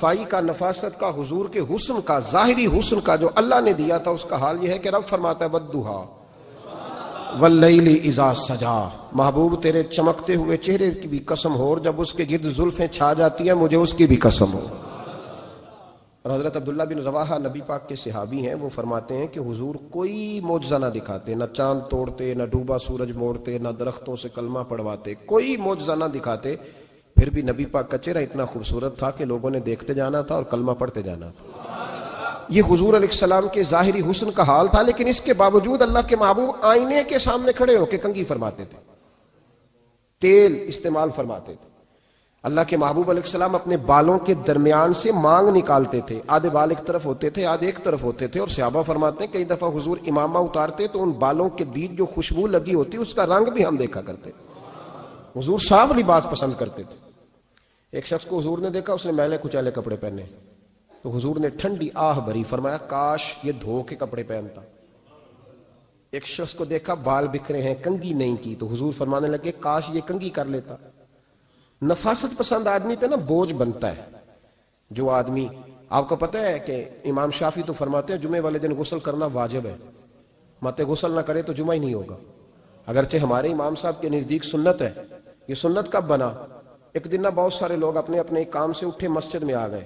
صفائی کا، نفاست کا، حضور کے حسن کا، ظاہری حسن کا جو اللہ نے دیا تھا، اس کا حال یہ ہے کہ رب فرماتا ہے وَالضُّحَىٰ وَاللَّيْلِ إِذَا سَجَىٰ، محبوب تیرے چمکتے ہوئے چہرے کی بھی قسم ہو، اور جب اس کے گرد زلفیں چھا جاتی ہیں مجھے اس کی بھی قسم ہو۔ اور حضرت عبداللہ بن رواحہ نبی پاک کے صحابی ہیں، وہ فرماتے ہیں کہ حضور کوئی معجزہ نہ دکھاتے، نہ چاند توڑتے، نہ ڈوبا سورج موڑتے، نہ درختوں سے کلمہ پڑھواتے، کوئی معجزہ نہ دکھاتے، پھر بھی نبی پاک کا چہرہ اتنا خوبصورت تھا کہ لوگوں نے دیکھتے جانا تھا اور کلمہ پڑھتے جانا تھا۔ یہ حضور علیہ السلام کے ظاہری حسن کا حال تھا، لیکن اس کے باوجود اللہ کے محبوب آئینے کے سامنے کھڑے ہو کے کنگھی فرماتے تھے، تیل استعمال فرماتے تھے۔ اللہ کے محبوب علیہ السلام اپنے بالوں کے درمیان سے مانگ نکالتے تھے، آدھے بال ایک طرف ہوتے تھے، آدھے ایک طرف ہوتے تھے، اور صحابہ فرماتے ہیں کئی دفعہ حضور امامہ اتارتے تو ان بالوں کے بیچ جو خوشبو لگی ہوتی اس کا رنگ بھی ہم دیکھا کرتے۔ حضور صاف لباس پسند کرتے تھے۔ ایک شخص کو حضور نے دیکھا، اس نے میلے کچیلے کپڑے پہنے، تو حضور نے ٹھنڈی آہ بھری، فرمایا کاش یہ دھو کے کپڑے پہنتا۔ ایک شخص کو دیکھا بال بکھرے ہیں، کنگھی نہیں کی، تو حضور فرمانے لگے کاش یہ کنگھی کر لیتا۔ نفاست پسند آدمی پہ نا بوجھ بنتا ہے۔ جو آدمی، آپ کو پتہ ہے کہ امام شافعی تو فرماتے ہیں جمعے والے دن غسل کرنا واجب ہے، مت غسل نہ کرے تو جمعہ ہی نہیں ہوگا۔ اگرچہ ہمارے امام صاحب کے نزدیک سنت ہے۔ یہ سنت کب بنا؟ ایک دن نہ بہت سارے لوگ اپنے اپنے کام سے اٹھے مسجد میں آ گئے،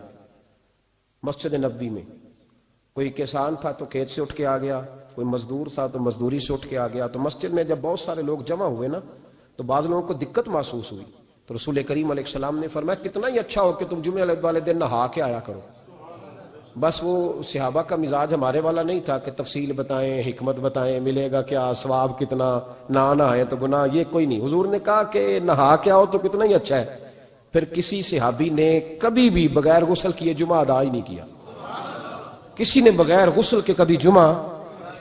مسجد نبوی میں۔ کوئی کسان تھا تو کھیت سے اٹھ کے آ گیا، کوئی مزدور تھا تو مزدوری سے اٹھ کے آ گیا۔ تو مسجد میں جب بہت سارے لوگ جمع ہوئے نا، تو بعض لوگوں کو دقت محسوس ہوئی، تو رسول کریم علیہ السلام نے فرمایا کتنا ہی اچھا ہو کہ تم جمعے والے دن نہا کے آیا کرو۔ بس وہ صحابہ کا مزاج ہمارے والا نہیں تھا کہ تفصیل بتائیں، حکمت بتائیں، ملے گا کیا، ثواب کتنا، نہ نہائیں تو گناہ، یہ کوئی نہیں۔ حضور نے کہا کہ نہا کے آؤ تو کتنا ہی اچھا ہے۔ پھر کسی صحابی نے کبھی بھی بغیر غسل کیے جمعہ ادا ہی نہیں کیا۔ کسی نے بغیر غسل کے کبھی جمعہ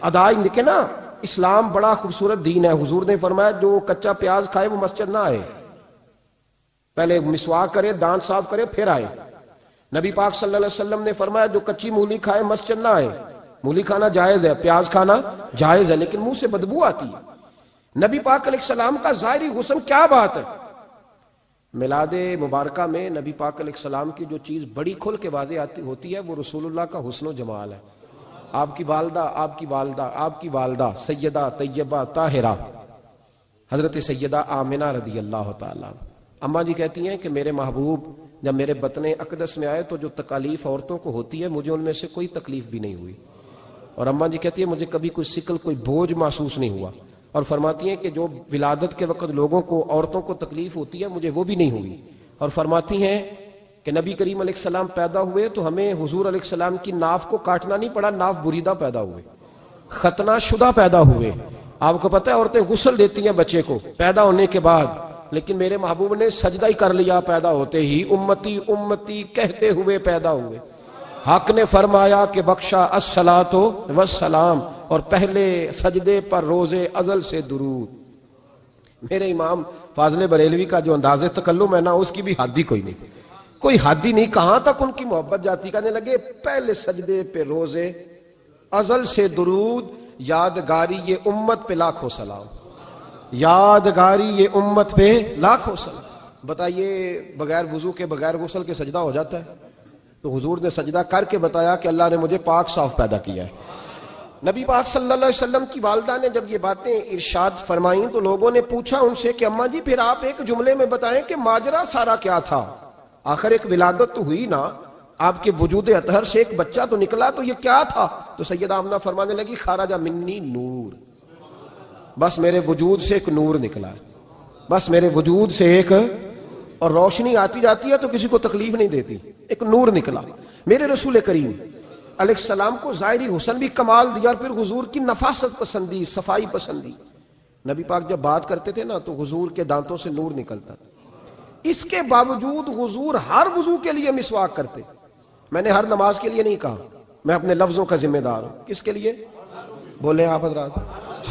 ادا ہی نہیں کیا نا۔ اسلام بڑا خوبصورت دین ہے۔ حضور نے فرمایا جو کچا پیاز کھائے وہ مسجد نہ آئے، پہلے مسواک کرے، دانت صاف کرے، پھر آئے۔ نبی پاک صلی اللہ علیہ وسلم نے فرمایا جو کچی مولی کھائے مسجد نہ آئے۔ مولی کھانا جائز ہے، پیاز کھانا جائز ہے، لیکن منہ سے بدبو آتی ہے۔ نبی پاک علیہ السلام کا ظاہری حسن کیا بات ہے۔ میلاد مبارکہ میں نبی پاک علیہ السلام کی جو چیز بڑی کھل کے واضح ہوتی ہے وہ رسول اللہ کا حسن و جمال ہے۔ آپ کی والدہ سیدہ طیبہ طاہرہ حضرت سیدہ آمنہ رضی اللہ تعالیٰ، اماں جی کہتی ہیں کہ میرے محبوب جب میرے بطن اقدس میں آئے تو جو تکالیف عورتوں کو ہوتی ہے مجھے ان میں سے کوئی تکلیف بھی نہیں ہوئی، اور اماں جی کہتی ہیں مجھے کبھی کوئی ثقل، کوئی بوجھ محسوس نہیں ہوا، اور فرماتی ہیں کہ جو ولادت کے وقت لوگوں کو، عورتوں کو تکلیف ہوتی ہے مجھے وہ بھی نہیں ہوئی، اور فرماتی ہیں کہ نبی کریم علیہ السلام پیدا ہوئے تو ہمیں حضور علیہ السلام کی ناف کو کاٹنا نہیں پڑا، ناف بریدہ پیدا ہوئے، ختنہ شدہ پیدا ہوئے۔ آپ کو پتہ ہے عورتیں غسل دیتی ہیں بچے کو پیدا ہونے کے بعد، لیکن میرے محبوب نے سجدہ ہی کر لیا پیدا ہوتے ہی، امتی امتی کہتے ہوئے پیدا ہوئے۔ حق نے فرمایا کہ بخشا الصلاۃ والسلام، اور پہلے سجدے پر روز ازل سے درود۔ میرے امام فاضل بریلوی کا جو انداز تکلم ہے نا، اس کی بھی حد ہی کوئی نہیں، کوئی حد ہی نہیں، کہاں تک ان کی محبت جاتی۔ کہنے لگے پہلے سجدے پہ روز ازل سے درود، یادگاری یہ امت پہ لاکھوں سلام، یادگاری یہ امت پہ لاکھوں سلام۔ بتائیے بغیر وضو کے، بغیر غسل کے سجدہ ہو جاتا ہے؟ تو حضور نے سجدہ کر کے بتایا کہ اللہ نے مجھے پاک صاف پیدا کیا ہے۔ نبی پاک صلی اللہ علیہ وسلم کی والدہ نے جب یہ باتیں ارشاد فرمائیں تو لوگوں نے پوچھا ان سے کہ اماں جی پھر آپ ایک جملے میں بتائیں کہ ماجرا سارا کیا تھا، آخر ایک ولادت تو ہوئی نا، آپ کے وجود اطہر سے ایک بچہ تو نکلا، تو یہ کیا تھا؟ تو سیدہ آمنہ فرمانے لگی خرج منی نور، بس میرے وجود سے ایک نور نکلا ہے، بس میرے وجود سے ایک، اور روشنی آتی جاتی ہے تو کسی کو تکلیف نہیں دیتی، ایک نور نکلا۔ میرے رسول کریم علیہ السلام کو ظاہری حسن بھی کمال دیا، اور پھر حضور کی نفاست پسندی، صفائی پسندی۔ نبی پاک جب بات کرتے تھے نا تو حضور کے دانتوں سے نور نکلتا تھا، اس کے باوجود حضور ہر وضو کے لیے مسواک کرتے۔ میں نے ہر نماز کے لیے نہیں کہا، میں اپنے لفظوں کا ذمہ دار ہوں۔ کس کے لیے بولے آپ حضرات؟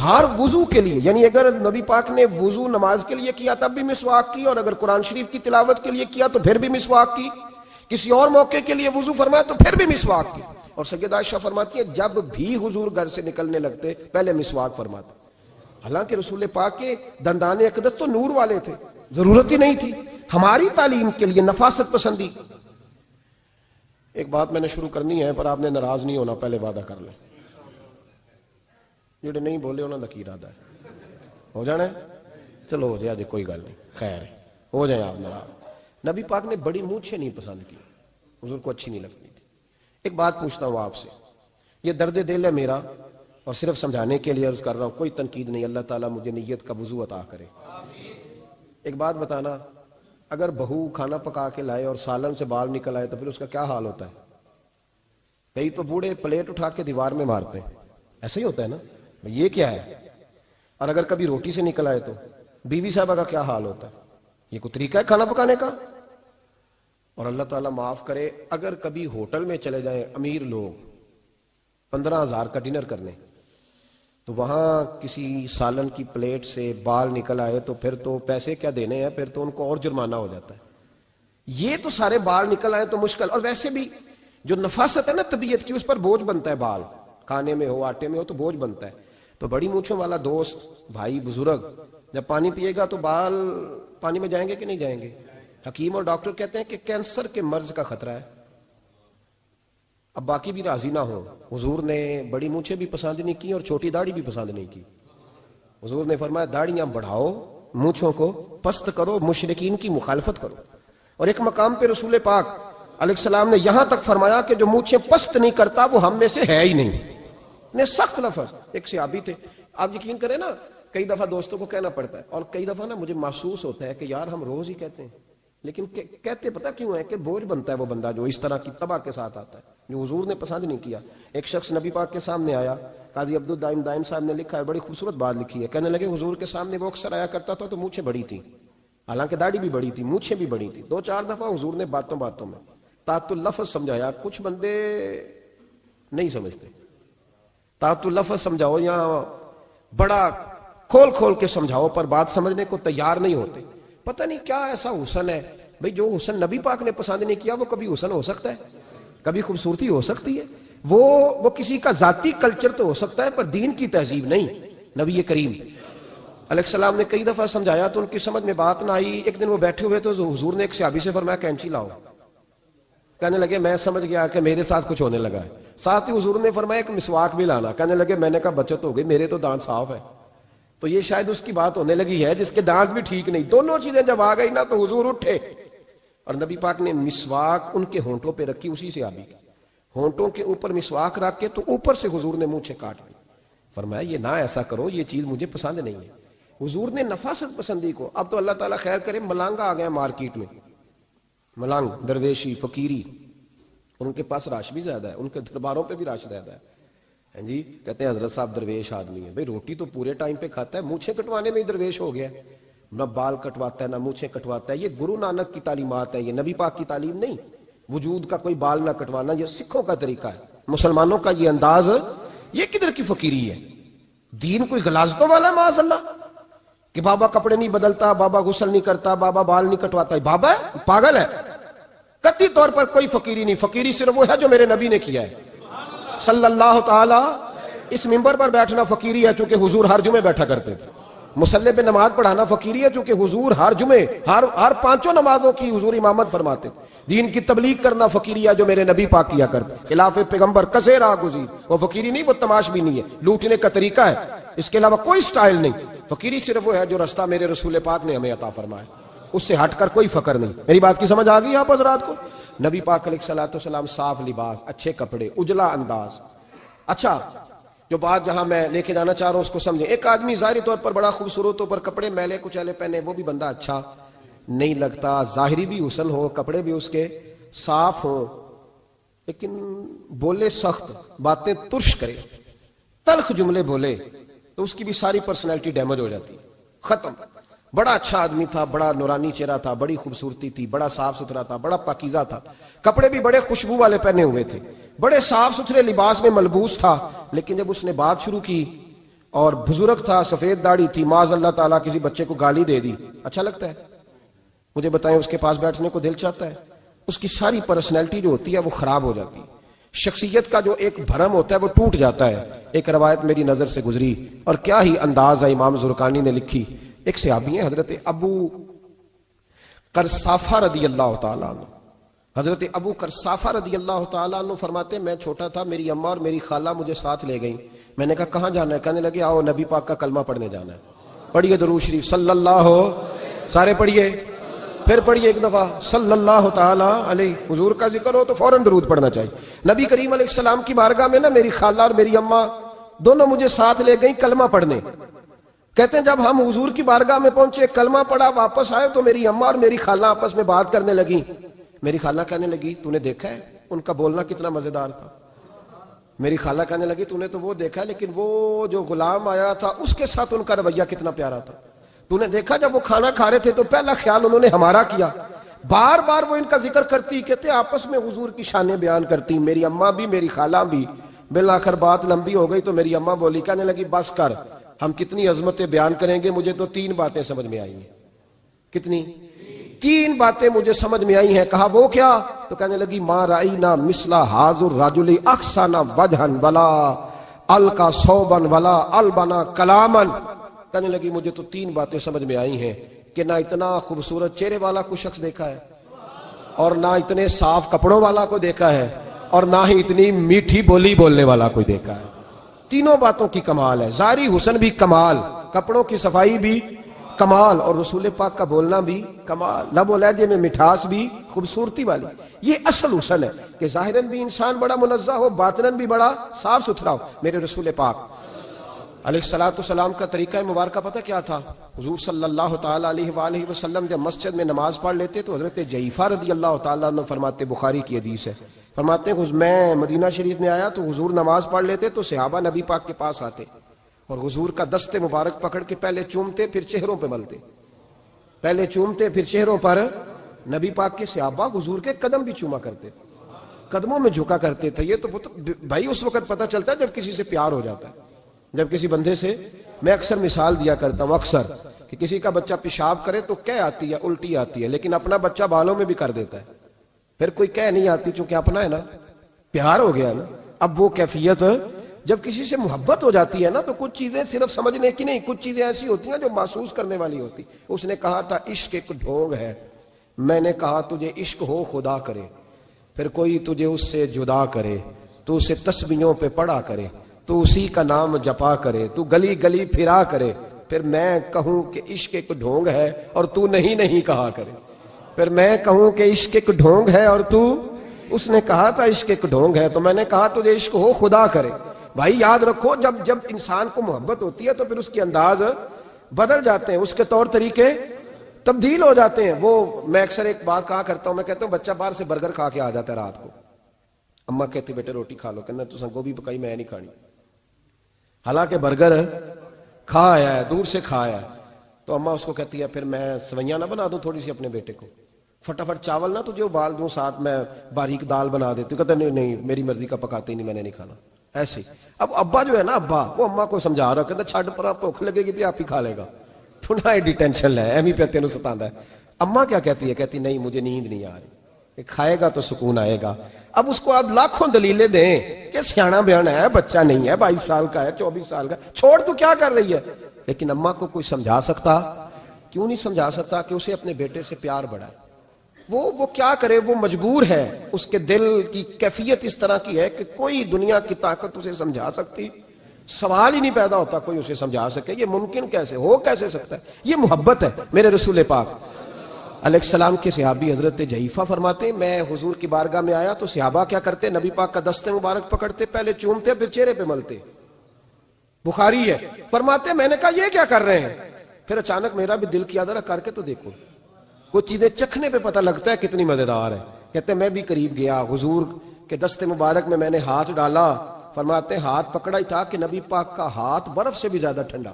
ہر وضو کے لیے، یعنی اگر نبی پاک نے وضو نماز کے لیے کیا تب بھی مسواک کی، اور اگر قرآن شریف کی تلاوت کے لیے کیا تو پھر بھی مسواک کی، کسی اور موقع کے لیے وضو فرمایا تو پھر بھی مسواک کی۔ اور سیدہ عائشہ فرماتی ہے جب بھی حضور گھر سے نکلنے لگتے پہلے مسواک فرماتے، حالانکہ رسول پاک کے دندان اقدس تو نور والے تھے، ضرورت ہی نہیں تھی۔ ہماری تعلیم کے لیے نفاست پسندی۔ ایک بات میں نے شروع کرنی ہے پر آپ نے ناراض نہیں ہونا، پہلے وعدہ کر لیں. جڑے نہیں بولے انہوں نے کی ارادہ ہے ہو جانا ہے. چلو ہو جائے، کوئی گل نہیں، خیر ہے، ہو جائیں آپ ناراض. نبی پاک نے بڑی مونچھیں نہیں پسند کی، حضور کو اچھی نہیں لگتی تھی. ایک بات پوچھتا ہوں آپ سے، یہ درد دل ہے میرا اور صرف سمجھانے کے لیے عرض کر رہا ہوں، کوئی تنقید نہیں. اللہ تعالیٰ مجھے نیت کا وضو عطا کرے. ایک بات بتانا، اگر بہو کھانا پکا کے لائے اور سالن سے بال نکل آئے تو پھر اس کا کیا حال ہوتا ہے؟ کئی تو بوڑھے پلیٹ اٹھا کے دیوار میں مارتے ہیں، ایسا ہی ہوتا ہے نا، یہ کیا ہے؟ اور اگر کبھی روٹی سے نکل آئے تو بیوی صاحبہ کا کیا حال ہوتا ہے؟ یہ کوئی طریقہ ہے کھانا پکانے کا؟ اور اللہ تعالیٰ معاف کرے، اگر کبھی ہوٹل میں چلے جائیں امیر لوگ 15,000 کا ڈنر کرنے، تو وہاں کسی سالن کی پلیٹ سے بال نکل آئے تو پھر تو پیسے کیا دینے ہیں، پھر تو ان کو اور جرمانہ ہو جاتا ہے. یہ تو سارے بال نکل آئے تو مشکل. اور ویسے بھی جو نفاست ہے نا طبیعت کی، اس پر بوجھ بنتا ہے، بال کھانے میں ہو آٹے میں ہو تو بوجھ بنتا ہے. تو بڑی مونچھوں والا دوست بھائی بزرگ جب پانی پیے گا تو بال پانی میں جائیں گے کہ نہیں جائیں گے؟ حکیم اور ڈاکٹر کہتے ہیں کہ کینسر کے مرض کا خطرہ ہے. اب باقی بھی راضی نہ ہو، حضور نے بڑی مونچھیں بھی پسند نہیں کی اور چھوٹی داڑھی بھی پسند نہیں کی. حضور نے فرمایا داڑیاں بڑھاؤ، مونچھوں کو پست کرو، مشرکین کی مخالفت کرو. اور ایک مقام پہ رسول پاک علیہ السلام نے یہاں تک فرمایا کہ جو مونچھیں پست نہیں کرتا وہ ہم میں سے ہے ہی نہیں. نے سخت لفظ. ایک صحابی تھے، آپ یقین کریں نا، کئی دفعہ دوستوں کو کہنا پڑتا ہے اور کئی دفعہ نا مجھے محسوس ہوتا ہے کہ یار ہم روز ہی کہتے ہیں، لیکن کہتے پتہ کیوں ہے کہ بوجھ بنتا ہے وہ بندہ جو اس طرح کی تباہ کے ساتھ آتا ہے، جو حضور نے پسند نہیں کیا. ایک شخص نبی پاک کے سامنے آیا، قاضی عبدالدائم دائم صاحب نے لکھا ہے، بڑی خوبصورت بات لکھی ہے. کہنے لگے حضور کے سامنے وہ اکثر آیا کرتا تھا تو مونچھیں بڑی تھی، حالانکہ داڑھی بھی بڑی تھی، مونچھیں بھی بڑی تھی. 2-4 دفعہ حضور نے باتوں میں تات اللفظ سمجھایا. کچھ بندے نہیں سمجھتے، تات اللفظ سمجھاؤ یا بڑا کھول کے سمجھاؤ پر بات سمجھنے کو تیار نہیں ہوتے. پتہ نہیں کیا ایسا حسن ہے بھئی، جو حسن نبی پاک نے پسند نہیں کیا وہ کبھی حسن ہو سکتا ہے، کبھی خوبصورتی ہو سکتی ہے. وہ کسی کا ذاتی کلچر تو ہو سکتا ہے پر دین کی تہذیب نہیں. نبی کریم علیہ السلام نے کئی دفعہ سمجھایا تو ان کی سمجھ میں بات نہ آئی. ایک دن وہ بیٹھے ہوئے تو حضور نے ایک صحابی سے فرمایا کینچی لاؤ. کہنے لگے میں سمجھ گیا کہ میرے ساتھ کچھ ہونے لگا ہے. ساتھ ہی حضور نے فرمایا ایک مسواک بھی لانا. کہنے لگے میں نے کہا بچت ہو گئی، میرے تو دانت صاف ہے. تو یہ شاید اس کی بات ہونے لگی ہے جس کے دانت بھی ٹھیک نہیں. دونوں چیزیں جب آ گئی نا تو حضور اٹھے اور نبی پاک نے مسواک ان کے ہونٹوں پہ رکھی. اسی سے آبی ہونٹوں کے اوپر مسواک رکھ کے تو اوپر سے حضور نے مونچھیں کاٹ دی. فرمایا یہ نہ ایسا کرو، یہ چیز مجھے پسند نہیں ہے. حضور نے نفاست پسندی کو. اب تو اللہ تعالیٰ خیر کرے ملانگا آ گئے مارکیٹ میں، ملانگ درویشی فقیری، ان کے پاس رش بھی زیادہ ہے، ان کے درباروں پہ بھی رش زیادہ ہے. ہاں جی، کہتے ہیں حضرت صاحب درویش آدمی ہے. بھئی روٹی تو پورے ٹائم پہ کھاتا ہے، مونچھیں کٹوانے میں ہی درویش ہو گیا. نہ بال کٹواتا ہے نہ مونچھیں کٹواتا ہے. یہ گرو نانک کی تعلیمات ہیں، یہ نبی پاک کی تعلیم نہیں. وجود کا کوئی بال نہ کٹوانا یہ سکھوں کا طریقہ ہے. مسلمانوں کا یہ انداز، یہ کدھر کی فقیری ہے؟ دین کوئی غلاظتوں والا معاذ اللہ کہ بابا کپڑے نہیں بدلتا، بابا غسل نہیں کرتا، بابا بال نہیں کٹواتا. بابا ہے پاگل ہے. قطعی طور پر کوئی فقیری نہیں. فقیری صرف وہ ہے جو میرے نبی نے کیا ہے صلی اللہ تعالی. اس منبر پر بیٹھنا فقیری ہے چونکہ حضور ہر جمعے بیٹھا کرتے تھے. مصلی پہ نماز پڑھانا فقیری ہے چونکہ حضور ہر جمعے ہر 5 نمازوں کی حضور امامت فرماتے. دین کی تبلیغ کرنا فقیری ہے جو میرے نبی پاک کیا کرتے. خلاف پیغمبر کسے راہ گزیر، وہ فقیری نہیں، وہ تماش بھی نہیں ہے، لوٹنے کا طریقہ ہے، اس کے علاوہ کوئی سٹائل نہیں. فقیری صرف وہ ہے جو رستہ میرے رسول پاک نے ہمیں عطا فرمایا، اس سے ہٹ کر کوئی فقر نہیں. میری بات کی سمجھ آ گئی آپ حضرات کو؟ نبی پاک علیہ الصلوۃ والسلام صاف لباس، اچھے کپڑے، اجلا انداز. اچھا، جو بات جہاں میں لے کے جانا چاہ رہا ہوں اس کو سمجھیں. ایک آدمی ظاہری طور پر بڑا خوبصورت ہو پر کپڑے میلے کچیلے پہنے، وہ بھی بندہ اچھا نہیں لگتا. ظاہری بھی حسن ہو، کپڑے بھی اس کے صاف ہوں، لیکن بولے سخت، باتیں ترش کرے، تلخ جملے بولے تو اس کی بھی ساری پرسنالٹی ڈیمیج ہو جاتی، ختم. بڑا اچھا آدمی تھا، بڑا نورانی چہرہ تھا، بڑی خوبصورتی تھی، بڑا صاف ستھرا تھا، بڑا پاکیزہ تھا، کپڑے بھی بڑے خوشبو والے پہنے ہوئے تھے، بڑے صاف ستھرے لباس میں ملبوس تھا. لیکن جب اس نے بات شروع کی اور بزرگ تھا، سفید داڑھی تھی، معاذ اللہ تعالیٰ کسی بچے کو گالی دے دی، اچھا لگتا ہے؟ مجھے بتائیں اس کے پاس بیٹھنے کو دل چاہتا ہے؟ اس کی ساری پرسنالٹی جو ہوتی ہے وہ خراب ہو جاتی ہے. شخصیت کا جو ایک بھرم ہوتا ہے وہ ٹوٹ جاتا ہے. ایک روایت میری نظر سے گزری اور کیا ہی انداز ہے، امام زرقانی نے لکھی. ایک صحابی ہیں حضرت ابو قرصافہ رضی اللہ تعالیٰ عنہ، حضرت ابو کرصافہ رضی اللہ تعالیٰ عنہ فرماتے ہیں میں چھوٹا تھا، میری اماں اور میری خالہ مجھے ساتھ لے گئیں. میں نے کہا کہاں جانا ہے؟ کہنے لگے آؤ نبی پاک کا کلمہ پڑھنے جانا ہے. پڑھیے درود شریف صلی اللہ سارے پڑھیے، پھر پڑھیے ایک دفعہ صلی اللہ تعالیٰ علیہ. حضور کا ذکر ہو تو فوراً درود پڑھنا چاہیے. نبی کریم علیہ السلام کی بارگاہ میں نا میری خالہ اور میری اماں دونوں مجھے ساتھ لے گئیں کلمہ پڑھنے. کہتے ہیں جب ہم حضور کی بارگاہ میں پہنچے، کلمہ پڑھا، واپس آئے تو میری اماں اور میری خالہ آپس میں بات کرنے لگیں. میری خالہ کہنے لگی تو نے دیکھا ہے ان کا بولنا کتنا مزیدار تھا. میری خالہ کہنے لگی تو نے تو وہ دیکھا لیکن وہ جو غلام آیا تھا اس کے ساتھ ان کا رویہ کتنا پیارا تھا. تو نے دیکھا جب وہ کھانا کھا رہے تھے تو پہلا خیال انہوں نے ہمارا کیا. بار بار وہ ان کا ذکر کرتی، کہتے آپس میں حضور کی شانیں بیان کرتی، میری اماں بھی میری خالہ بھی. بالآخر بات لمبی ہو گئی تو میری اماں بولی، کہنے لگی بس کر، ہم کتنی عظمتیں بیان کریں گے، مجھے تو 3 باتیں سمجھ میں آئی ہیں. کتنی؟ 3 باتیں مجھے سمجھ میں آئی ہیں. کہا وہ کیا؟ تو کہنے لگی ما رأینا مثل ھذا الرجل احسن وجھا ولا القى ثوبا ولا البنا کلاما. کہنے لگی مجھے تو 3 باتیں سمجھ میں آئی ہیں کہ نہ اتنا خوبصورت چہرے والا کوئی شخص دیکھا ہے، اور نہ اتنے صاف کپڑوں والا کو دیکھا ہے، اور نہ ہی اتنی میٹھی بولی بولنے والا کوئی دیکھا ہے. تینوں باتوں کی کمال ہے. ظاہری حسن بھی کمال، کپڑوں کی صفائی بھی کمال، اور رسول پاک کا بولنا بھی کمال، لب و لہجے میں مٹھاس بھی خوبصورتی والی. یہ اصل حسن ہے کہ ظاہراً بھی انسان بڑا منزہ ہو، باطناً بھی بڑا صاف ستھرا ہو. میرے رسول پاک علیہ السلام کا طریقہ مبارکہ پتہ کیا تھا؟ حضور صلی اللہ تعالیٰ علیہ وآلہ وسلم جب مسجد میں نماز پڑھ لیتے تو حضرت جعفر رضی اللہ تعالیٰ عنہ فرماتے، بخاری کی حدیث ہے، فرماتے ہیں میں مدینہ شریف میں آیا تو حضور نماز پڑھ لیتے تو صحابہ نبی پاک کے پاس آتے اور حضور کا دست مبارک پکڑ کے پہلے چومتے پھر چہروں پہ ملتے. پہلے چومتے پھر چہروں پر. نبی پاک کے صحابہ حضور کے قدم بھی چوما کرتے، قدموں میں جھکا کرتے تھے. یہ تو بھائی اس وقت پتہ چلتا ہے جب کسی سے پیار ہو جاتا ہے، جب کسی بندے سے. میں اکثر مثال دیا کرتا ہوں اکثر کہ کسی کا بچہ پیشاب کرے تو کہہ آتی ہے، الٹی آتی ہے، لیکن اپنا بچہ بالوں میں بھی کر دیتا ہے. پھر کوئی کہہ نہیں آتی چونکہ اپنا ہے نا، پیار ہو گیا نا. اب وہ کیفیت جب کسی سے محبت ہو جاتی ہے نا تو کچھ چیزیں صرف سمجھنے کی نہیں، کچھ چیزیں ایسی ہوتی ہیں جو محسوس کرنے والی ہوتی. اس نے کہا تھا عشق ایک ڈھونگ ہے. میں نے کہا تجھے عشق ہو خدا کرے، پھر کوئی تجھے اس سے جدا کرے، تو اسے تسبیحوں پہ پڑھا کرے، تو اسی کا نام جپا کرے، تو گلی گلی پھرا کرے، پھر میں کہوں کہ عشق ایک ڈھونگ ہے اور تو نہیں کہا کرے. پھر میں کہوں کہ عشق ایک ڈھونگ ہے اور تو. اس نے کہا تھا عشق ایک ڈھونگ ہے تو میں نے کہا تجھے عشق ہو خدا کرے. بھائی یاد رکھو جب انسان کو محبت ہوتی ہے تو پھر اس کے انداز بدل جاتے ہیں، اس کے طور طریقے تبدیل ہو جاتے ہیں. وہ میں اکثر ایک بات کہا کرتا ہوں، میں کہتا ہوں بچہ باہر سے برگر کھا کے آ جاتا ہے رات کو، اماں کہتی بیٹے روٹی کھا لو، کہنا تو گوبھی پکائی میں نہیں کھانی. حالانکہ برگر کھا آیا ہے، دور سے کھا آیا ہے، تو اماں اس کو کہتی ہے پھر میں سوئیاں نہ بنا دوں تھوڑی سی اپنے بیٹے کو، فٹافٹ چاول نہ تجھے ابال دوں، ساتھ میں باریک دال بنا دیتی. کہتا نہیں میری مرضی کا پکاتے ہی نہیں، میں نے نہیں کھانا. ایسے اب ابا جو ہے نا، ابا وہ اماں کو سمجھا رہا، کہتا چھڈ پر بھوک لگے گی تو آپ ہی کھا لے گا، تھوڑا ایڈی ٹینشن ہے ایویں پہ تینوں ستاندا ہے. اماں کیا کہتی ہے؟ کہتی نہیں مجھے نیند نہیں آ رہی، کھائے گا تو سکون آئے گا. اب اس کو آپ لاکھوں دلیلیں دیں کہ سیاںا بیان ہے، بچہ نہیں ہے، 22 سال کا ہے، 24 سال کا، چھوڑ تو کیا کر رہی ہے. لیکن اماں کو کوئی سمجھا سکتا؟ کیوں نہیں سمجھا سکتا کہ اسے اپنے بیٹے سے پیار بڑھا ہے. وہ کیا کرے، وہ مجبور ہے. اس کے دل کی کیفیت اس طرح کی ہے کہ کوئی دنیا کی طاقت اسے سمجھا سکتی، سوال ہی نہیں پیدا ہوتا کوئی اسے سمجھا سکے. یہ ممکن کیسے ہو، کیسے سکتا ہے؟ یہ محبت ہے. میرے رسول پاک علیہ السلام کے صحابی حضرت جعفر فرماتے ہیں میں حضور کی بارگاہ میں آیا تو صحابہ کیا کرتے؟ نبی پاک کا دست مبارک پکڑتے، پہلے چومتے پھر چہرے پہ ملتے. بخاری ہے. فرماتے میں نے کہا یہ کیا کر رہے ہیں؟ پھر اچانک میرا بھی دل کیا ذرا کر کے تو دیکھو. کچھ چیزیں چکھنے پہ پتہ لگتا ہے کتنی مزیدار ہے. کہتے میں بھی قریب گیا، حضور کے دست مبارک میں نے ہاتھ ڈالا. فرماتے ہاتھ پکڑا ہی تھا کہ نبی پاک کا ہاتھ برف سے بھی زیادہ ٹھنڈا.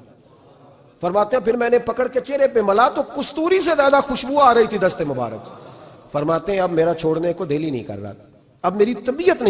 فرماتے ہیں پھر میں نے پکڑ کے چہرے پہ ملا تو کستوری سے زیادہ خوشبو آ رہی تھی دست مبارک. فرماتے ہیں اب میرا چھوڑنے کو دل ہی نہیں کر رہا، اب میری طبیعت نہیں